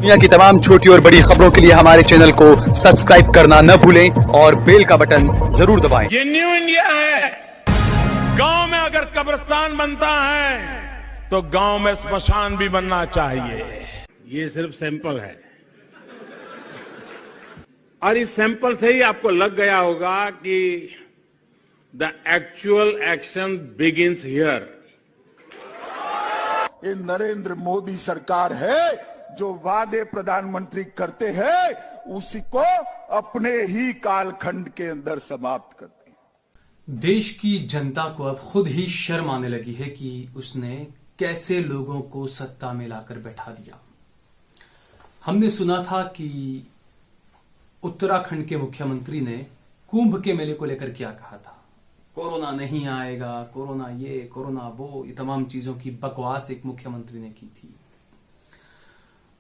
दुनिया की तमाम छोटी और बड़ी खबरों के लिए हमारे चैनल को सब्सक्राइब करना न भूलें और बेल का बटन जरूर दबाएं। ये न्यू इंडिया है। गांव में अगर कब्रिस्तान बनता है तो गांव में स्मशान भी बनना चाहिए। ये सिर्फ सैंपल है और इस सैंपल से ही आपको लग गया होगा कि the actual action begins here. ये नरेंद्र मोदी सरकार है जो वादे प्रधानमंत्री करते हैं उसी को अपने ही कालखंड के अंदर समाप्त करते हैं। देश की जनता को अब खुद ही शर्म आने लगी है कि उसने कैसे लोगों को सत्ता में लाकर बैठा दिया। हमने सुना था कि उत्तराखंड के मुख्यमंत्री ने कुंभ के मेले को लेकर क्या कहा था, कोरोना नहीं आएगा, कोरोना ये कोरोना वो, ये तमाम चीजों की बकवास एक मुख्यमंत्री ने की थी।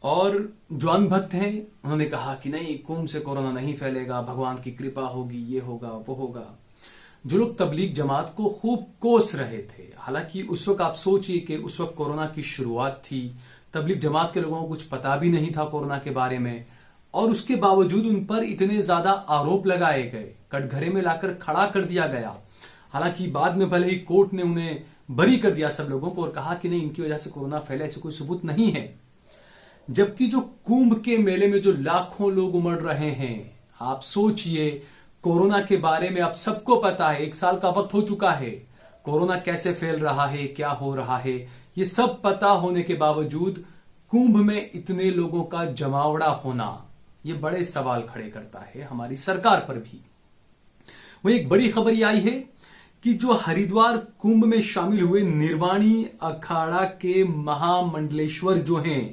और जो अनभक्त हैं उन्होंने कहा कि नहीं, कुंभ से कोरोना नहीं फैलेगा, भगवान की कृपा होगी, ये होगा वो होगा। जो लोग तबलीग जमात को खूब कोस रहे थे, हालांकि उस वक्त आप सोचिए कि उस वक्त कोरोना की शुरुआत थी, तबलीग जमात के लोगों को कुछ पता भी नहीं था कोरोना के बारे में, और उसके बावजूद उन पर इतने ज्यादा आरोप लगाए गए, कटघरे में लाकर खड़ा कर दिया गया। हालांकि बाद में भले ही कोर्ट ने उन्हें बरी कर दिया सब लोगों को और कहा कि नहीं, इनकी वजह से कोरोना फैला, ऐसे कोई सबूत नहीं है। जबकि जो कुंभ के मेले में जो लाखों लोग उमड़ रहे हैं, आप सोचिए, कोरोना के बारे में आप सबको पता है, 1 साल का वक्त हो चुका है, कोरोना कैसे फैल रहा है, क्या हो रहा है, ये सब पता होने के बावजूद कुंभ में इतने लोगों का जमावड़ा होना, ये बड़े सवाल खड़े करता है हमारी सरकार पर भी। वही एक बड़ी खबर आई है कि जो हरिद्वार कुंभ में शामिल हुए निर्वाणी अखाड़ा के महामंडलेश्वर जो हैं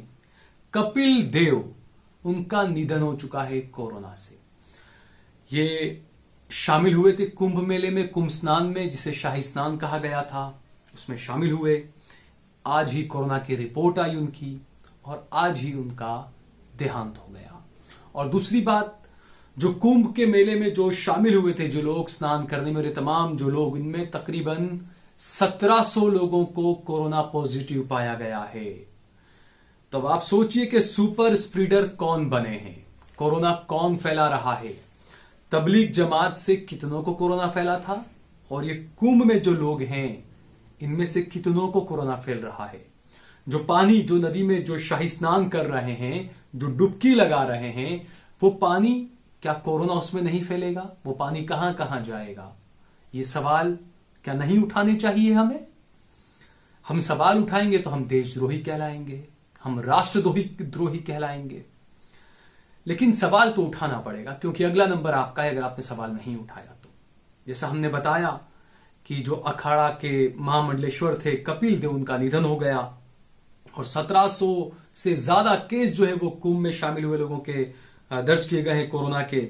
कपिल देव, उनका निधन हो चुका है कोरोना से। ये शामिल हुए थे कुंभ मेले में, कुंभ स्नान में, जिसे शाही स्नान कहा गया था, उसमें शामिल हुए। आज ही कोरोना की रिपोर्ट आई उनकी और आज ही उनका देहांत हो गया। और दूसरी बात, जो कुंभ के मेले में जो शामिल हुए थे, जो लोग स्नान करने में रहे, तमाम जो लोग, इनमें तकरीबन 1700 लोगों को कोरोना पॉजिटिव पाया गया है। तो आप सोचिए कि सुपर स्प्रीडर कौन बने हैं, कोरोना कौन फैला रहा है। तबलीग जमात से कितनों को कोरोना फैला था और ये कुंभ में जो लोग हैं इनमें से कितनों को कोरोना फैल रहा है। जो पानी, जो नदी में जो शाही स्नान कर रहे हैं, जो डुबकी लगा रहे हैं, वो पानी, क्या कोरोना उसमें नहीं फैलेगा? वो पानी कहां कहां जाएगा? ये सवाल क्या नहीं उठाने चाहिए हमें? हम सवाल उठाएंगे तो हम देशद्रोही कहलाएंगे, हम राष्ट्रद्रोही कहलाएंगे। लेकिन सवाल तो उठाना पड़ेगा, क्योंकि अगला नंबर आपका है अगर आपने सवाल नहीं उठाया तो। जैसा हमने बताया कि जो अखाड़ा के महामंडलेश्वर थे कपिल देव, उनका निधन हो गया और 1700 से ज्यादा केस जो है वो कुंभ में शामिल हुए लोगों के दर्ज किए गए हैं कोरोना के।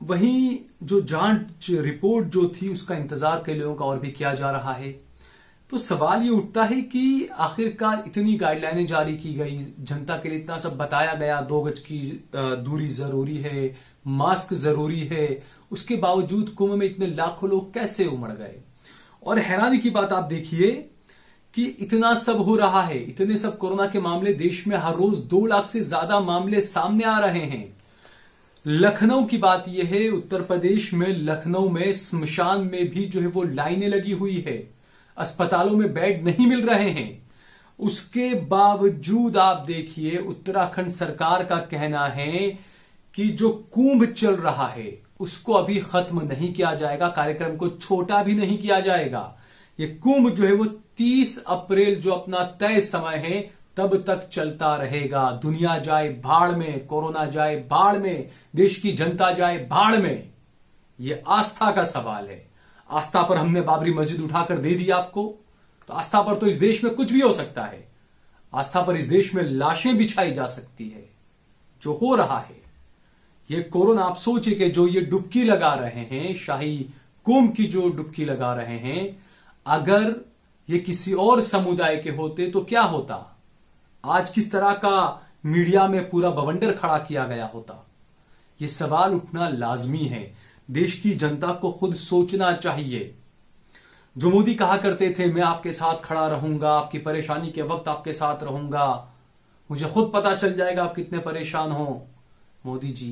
वहीं जो जांच रिपोर्ट जो थी उसका इंतजार कई लोगों का और भी किया जा रहा है। तो सवाल ये उठता है कि आखिरकार इतनी गाइडलाइनें जारी की गई, जनता के लिए इतना सब बताया गया, 2 गज की दूरी जरूरी है, मास्क जरूरी है, उसके बावजूद कुंभ में इतने लाखों लोग कैसे उमड़ गए? और हैरानी की बात आप देखिए कि इतना सब हो रहा है, इतने सब कोरोना के मामले देश में हर रोज 2 लाख से ज्यादा मामले सामने आ रहे हैं। लखनऊ की बात यह है, उत्तर प्रदेश में लखनऊ में स्मशान में भी जो है वो लाइनें लगी हुई है, अस्पतालों में बेड नहीं मिल रहे हैं। उसके बावजूद आप देखिए उत्तराखंड सरकार का कहना है कि जो कुंभ चल रहा है उसको अभी खत्म नहीं किया जाएगा, कार्यक्रम को छोटा भी नहीं किया जाएगा। ये कुंभ जो है वो 30 अप्रैल जो अपना तय समय है तब तक चलता रहेगा। दुनिया जाए भाड़ में, कोरोना जाए भाड़ में, देश की जनता जाए भाड़ में। ये आस्था का सवाल है। आस्था पर हमने बाबरी मस्जिद उठाकर दे दी आपको, तो आस्था पर तो इस देश में कुछ भी हो सकता है। आस्था पर इस देश में लाशें बिछाई जा सकती है। जो हो रहा है ये कोरोना, आप सोचिए कि जो ये डुबकी लगा रहे हैं, शाही कुंभ की जो डुबकी लगा रहे हैं, अगर ये किसी और समुदाय के होते तो क्या होता? आज किस तरह का मीडिया में पूरा बवंडर खड़ा किया गया होता? ये सवाल उठना लाजमी है। देश की जनता को खुद सोचना चाहिए। जो मोदी कहा करते थे मैं आपके साथ खड़ा रहूंगा, आपकी परेशानी के वक्त आपके साथ रहूंगा, मुझे खुद पता चल जाएगा आप कितने परेशान हो। मोदी जी,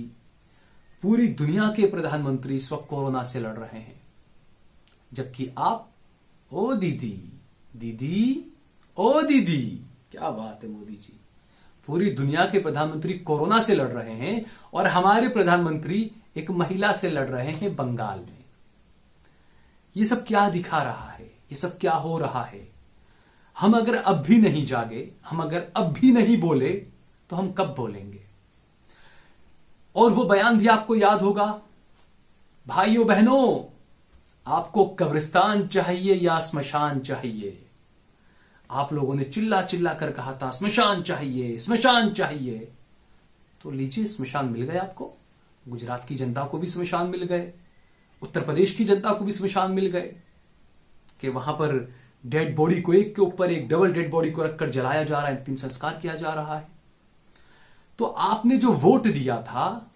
पूरी दुनिया के प्रधानमंत्री इस वक्त कोरोना से लड़ रहे हैं, जबकि आप, ओ दीदी, दीदी, ओ दीदी, क्या बात है मोदी जी, पूरी दुनिया के प्रधानमंत्री कोरोना से लड़ रहे हैं और हमारे प्रधानमंत्री एक महिला से लड़ रहे हैं बंगाल में। ये सब क्या दिखा रहा है? ये सब क्या हो रहा है? हम अगर अब भी नहीं जागे, हम अगर अब भी नहीं बोले, तो हम कब बोलेंगे? और वो बयान भी आपको याद होगा, भाइयों बहनों, आपको कब्रिस्तान चाहिए या स्मशान चाहिए? आप लोगों ने चिल्ला चिल्ला कर कहा था स्मशान चाहिए, स्मशान चाहिए। तो लीजिए, स्मशान मिल गए आपको। गुजरात की जनता को भी स्मशान मिल गए, उत्तर प्रदेश की जनता को भी स्मशान मिल गए, कि वहां पर डेड बॉडी को एक के ऊपर एक डबल डेड बॉडी को रखकर जलाया जा रहा है, अंतिम संस्कार किया जा रहा है। तो आपने जो वोट दिया था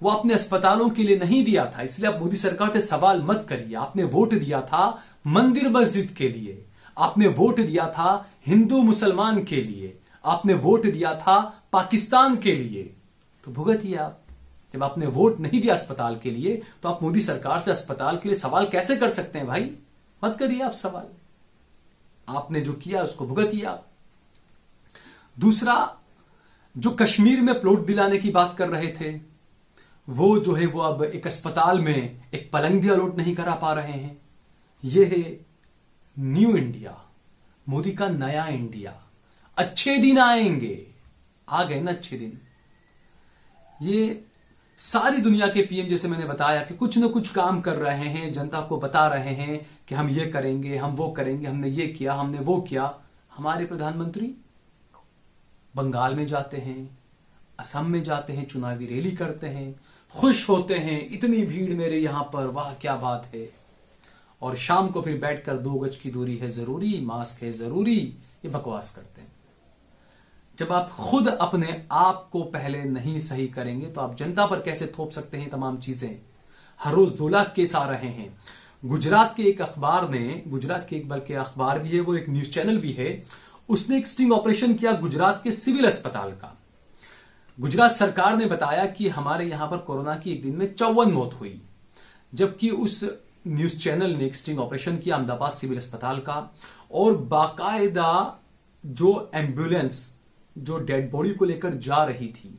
वो आपने अस्पतालों के लिए नहीं दिया था, इसलिए आप मोदी सरकार से सवाल मत करिए। आपने वोट दिया था मंदिर मस्जिद के लिए, आपने वोट दिया था हिंदू मुसलमान के लिए, आपने वोट दिया था पाकिस्तान के लिए। तो भुगतिए आप। जब आपने वोट नहीं दिया अस्पताल के लिए, तो आप मोदी सरकार से अस्पताल के लिए सवाल कैसे कर सकते हैं? भाई मत करिए आप सवाल। आपने जो किया उसको भुगतिए आप। दूसरा, जो कश्मीर में प्लॉट दिलाने की बात कर रहे थे, वो जो है वो अब एक अस्पताल में एक पलंग भी अलॉट नहीं करा पा रहे हैं। ये है न्यू इंडिया, मोदी का नया इंडिया। अच्छे दिन आएंगे, आ गए ना अच्छे दिन। ये सारी दुनिया के पीएम, जैसे मैंने बताया, कि कुछ न कुछ काम कर रहे हैं, जनता को बता रहे हैं कि हम ये करेंगे, हम वो करेंगे, हमने ये किया, हमने वो किया। हमारे प्रधानमंत्री बंगाल में जाते हैं, असम में जाते हैं, चुनावी रैली करते हैं, खुश होते हैं, इतनी भीड़ मेरे यहां पर, वाह क्या बात है। और शाम को फिर बैठकर 2 गज की दूरी है जरूरी, मास्क है जरूरी, ये बकवास करते हैं। जब आप खुद अपने आप को पहले नहीं सही करेंगे, तो आप जनता पर कैसे थोप सकते हैं तमाम चीजें? हर रोज 2 लाख केस आ रहे हैं। गुजरात के एक अखबार ने, गुजरात के एक बल्कि अखबार भी है, वो एक न्यूज चैनल भी है, उसने एक स्टिंग ऑपरेशन किया गुजरात के सिविल अस्पताल का। गुजरात सरकार ने बताया कि हमारे यहां पर कोरोना की एक दिन में 54 मौत हुई, जबकि उस न्यूज चैनल ने एक स्टिंग ऑपरेशन किया अहमदाबाद सिविल अस्पताल का, और बाकायदा जो एम्बुलेंस जो डेड बॉडी को लेकर जा रही थी,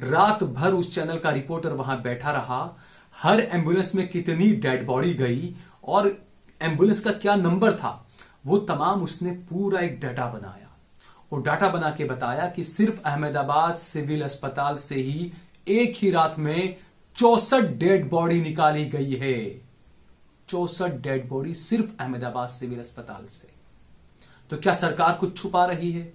रात भर उस चैनल का रिपोर्टर वहां बैठा रहा, हर एम्बुलेंस में कितनी डेड बॉडी गई और एम्बुलेंस का क्या नंबर था, वो तमाम उसने पूरा एक डाटा बनाया। और डाटा बना के बताया कि सिर्फ अहमदाबाद सिविल अस्पताल से ही एक ही रात में 64 डेड बॉडी निकाली गई है। 64 डेड बॉडी सिर्फ अहमदाबाद सिविल अस्पताल से। तो क्या सरकार कुछ छुपा रही है?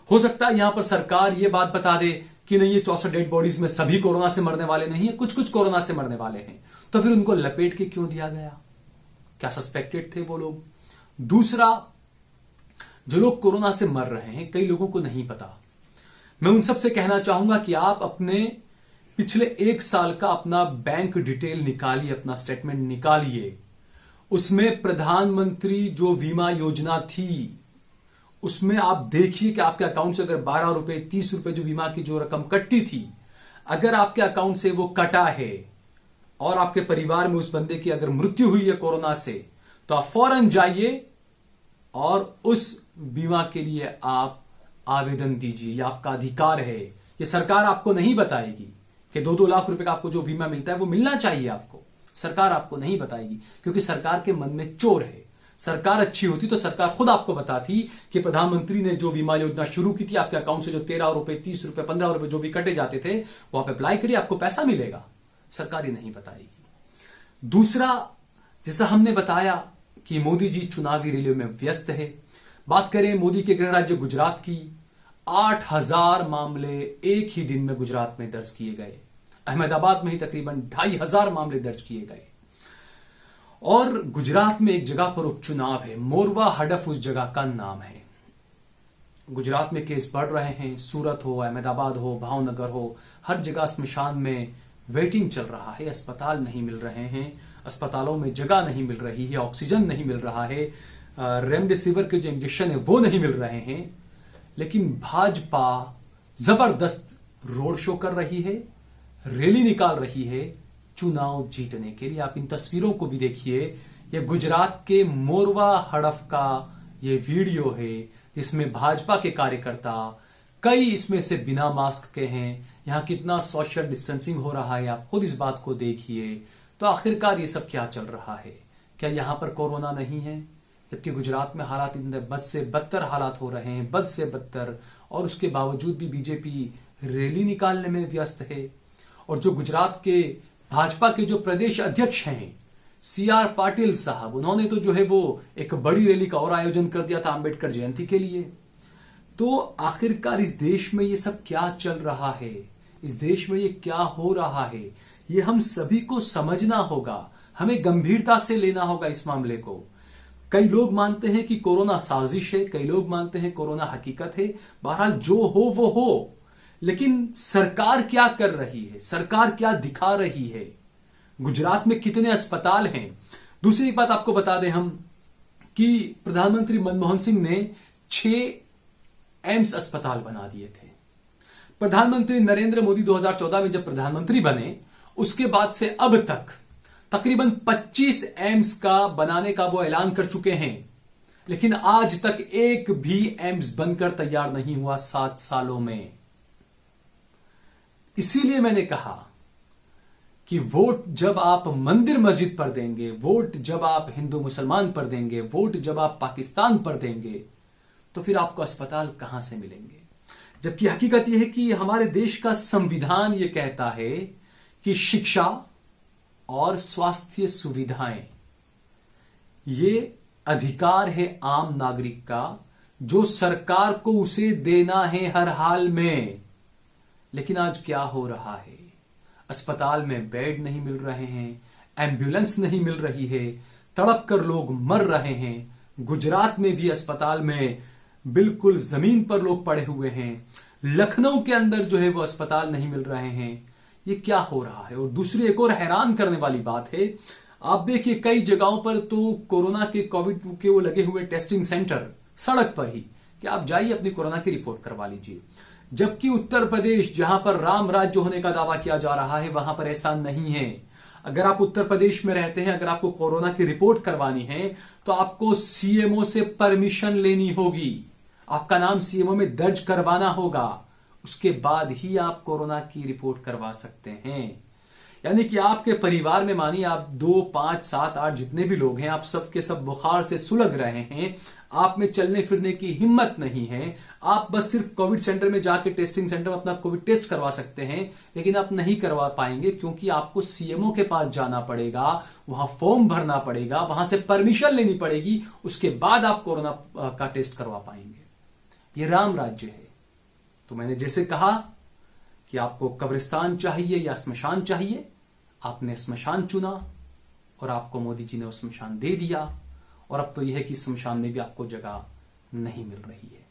हो सकता है यहां पर सरकार यह बात बता दे कि नहीं, ये 64 डेड बॉडीज में सभी कोरोना से मरने वाले नहीं है, कुछ कुछ कोरोना से मरने वाले हैं। तो फिर उनको लपेट के क्यों दिया गया? क्या सस्पेक्टेड थे वो लोग? दूसरा, जो लोग कोरोना से मर रहे हैं, कई लोगों को नहीं पता। मैं उन सबसे कहना चाहूंगा कि आप अपने पिछले 1 साल का अपना बैंक डिटेल निकालिए, अपना स्टेटमेंट निकालिए। उसमें प्रधानमंत्री जो बीमा योजना थी, उसमें आप देखिए कि आपके अकाउंट से अगर 12 रुपए 30 रुपए जो बीमा की जो रकम कटती थी, अगर आपके अकाउंट से वो कटा है और आपके परिवार में उस बंदे की अगर मृत्यु हुई है कोरोना से, तो आप फौरन जाइए और उस बीमा के लिए आप आवेदन दीजिए। यह आपका अधिकार है। ये सरकार आपको नहीं बताएगी कि 2-2 लाख रुपए का आपको जो बीमा मिलता है वो मिलना चाहिए आपको। सरकार आपको नहीं बताएगी, क्योंकि सरकार के मन में चोर है। सरकार अच्छी होती तो सरकार खुद आपको बताती कि प्रधानमंत्री ने जो बीमा योजना शुरू की थी, आपके अकाउंट से जो 13 रुपए 30 रुपए 15 रुपए जो भी कटे जाते थे, वो आप अप्लाई करिए, आपको पैसा मिलेगा। सरकार ही नहीं बताएगी। दूसरा, जैसा हमने बताया कि मोदी जी चुनावी रैलियों में व्यस्त है। बात करें मोदी के गृह राज्य गुजरात की, 8000 मामले एक ही दिन में गुजरात में दर्ज किए गए। अहमदाबाद में ही तकरीबन 2500 मामले दर्ज किए गए। और गुजरात में एक जगह पर उपचुनाव है, मोरवा हडफ उस जगह का नाम है। गुजरात में केस बढ़ रहे हैं। सूरत हो, अहमदाबाद हो, भावनगर हो, हर जगह स्मशान में वेटिंग चल रहा है। अस्पताल नहीं मिल रहे हैं, अस्पतालों में जगह नहीं मिल रही है, ऑक्सीजन नहीं मिल रहा है, रेमडेसिविर के जो इंजेक्शन है वो नहीं मिल रहे हैं। लेकिन भाजपा जबरदस्त रोड शो कर रही है, रैली निकाल रही है चुनाव जीतने के लिए। आप इन तस्वीरों को भी देखिए, यह गुजरात के मोरवा हड़फ का ये वीडियो है जिसमें भाजपा के कार्यकर्ता कई इसमें से बिना मास्क के हैं। यहां कितना सोशल डिस्टेंसिंग हो रहा है, आप खुद इस बात को देखिए। तो आखिरकार ये सब क्या चल रहा है? क्या यहां पर कोरोना नहीं है? जबकि गुजरात में हालात इतने बद से बदतर हालात हो रहे हैं, बद से बदतर, और उसके बावजूद भी बीजेपी रैली निकालने में व्यस्त है। और जो गुजरात के भाजपा के जो प्रदेश अध्यक्ष हैं CR पाटिल साहब, उन्होंने तो जो है वो एक बड़ी रैली का और आयोजन कर दिया था अंबेडकर जयंती के लिए। तो आखिरकार इस देश में ये सब क्या चल रहा है, इस देश में ये क्या हो रहा है, ये हम सभी को समझना होगा, हमें गंभीरता से लेना होगा इस मामले को। कई लोग मानते हैं कि कोरोना साजिश है, कई लोग मानते हैं कोरोना हकीकत है। बहरहाल जो हो वो हो, लेकिन सरकार क्या कर रही है, सरकार क्या दिखा रही है, गुजरात में कितने अस्पताल हैं। दूसरी बात आपको बता दें हम कि प्रधानमंत्री मनमोहन सिंह ने 6 एम्स अस्पताल बना दिए थे। प्रधानमंत्री नरेंद्र मोदी 2014 में जब प्रधानमंत्री बने, उसके बाद से अब तक तकरीबन 25 एम्स का बनाने का वो ऐलान कर चुके हैं, लेकिन आज तक एक भी एम्स बनकर तैयार नहीं हुआ 7 सालों में। इसीलिए मैंने कहा कि वोट जब आप मंदिर मस्जिद पर देंगे, वोट जब आप हिंदू मुसलमान पर देंगे, वोट जब आप पाकिस्तान पर देंगे, तो फिर आपको अस्पताल कहां से मिलेंगे? जबकि हकीकत यह है कि हमारे देश का संविधान यह कहता है कि शिक्षा और स्वास्थ्य सुविधाएं ये अधिकार है आम नागरिक का, जो सरकार को उसे देना है हर हाल में। लेकिन आज क्या हो रहा है? अस्पताल में बेड नहीं मिल रहे हैं, एम्बुलेंस नहीं मिल रही है, तड़प कर लोग मर रहे हैं। गुजरात में भी अस्पताल में बिल्कुल जमीन पर लोग पड़े हुए हैं। लखनऊ के अंदर जो है वो अस्पताल नहीं मिल रहे हैं। ये क्या हो रहा है? और दूसरी एक और हैरान करने वाली बात है, आप देखिए कई जगहों पर तो कोरोना के कोविड के वो लगे हुए टेस्टिंग सेंटर सड़क पर ही कि आप जाइए अपनी कोरोना की रिपोर्ट करवा लीजिए। जबकि उत्तर प्रदेश, जहां पर राम राज्य होने का दावा किया जा रहा है, वहां पर ऐसा नहीं है। अगर आप उत्तर प्रदेश में रहते हैं, अगर आपको कोरोना की रिपोर्ट करवानी है तो आपको सीएमओ से परमिशन लेनी होगी, आपका नाम सीएमओ में दर्ज करवाना होगा, उसके बाद ही आप कोरोना की रिपोर्ट करवा सकते हैं। यानी कि आपके परिवार में मानिए आप 2, 5, 7, 8 जितने भी लोग हैं, आप सबके सब बुखार से सुलग रहे हैं, आप में चलने फिरने की हिम्मत नहीं है, आप बस सिर्फ कोविड सेंटर में जाके टेस्टिंग सेंटर में अपना कोविड टेस्ट करवा सकते हैं, लेकिन आप नहीं करवा पाएंगे क्योंकि आपको सीएमओ के पास जाना पड़ेगा, वहां फॉर्म भरना पड़ेगा, वहां से परमिशन लेनी पड़ेगी, उसके बाद आप कोरोना का टेस्ट करवा पाएंगे। ये राम राज्य है। तो मैंने जैसे कहा कि आपको कब्रिस्तान चाहिए या स्मशान चाहिए, आपने स्मशान चुना और आपको मोदी जी ने वो स्मशान दे दिया, और अब तो यह है कि स्मशान में भी आपको जगह नहीं मिल रही है।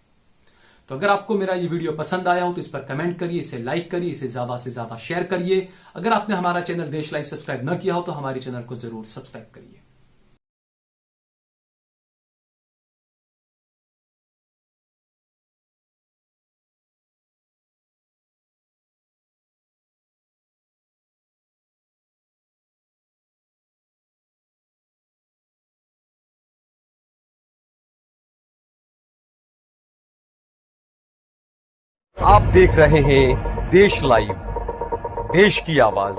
तो अगर आपको मेरा ये वीडियो पसंद आया हो तो इस पर कमेंट करिए, इसे लाइक करिए, इसे ज्यादा से ज्यादा शेयर करिए। अगर आपने हमारा चैनल देश लाइव सब्सक्राइब न किया हो तो हमारे चैनल को जरूर सब्सक्राइब करिए। आप देख रहे हैं देश लाइव, देश की आवाज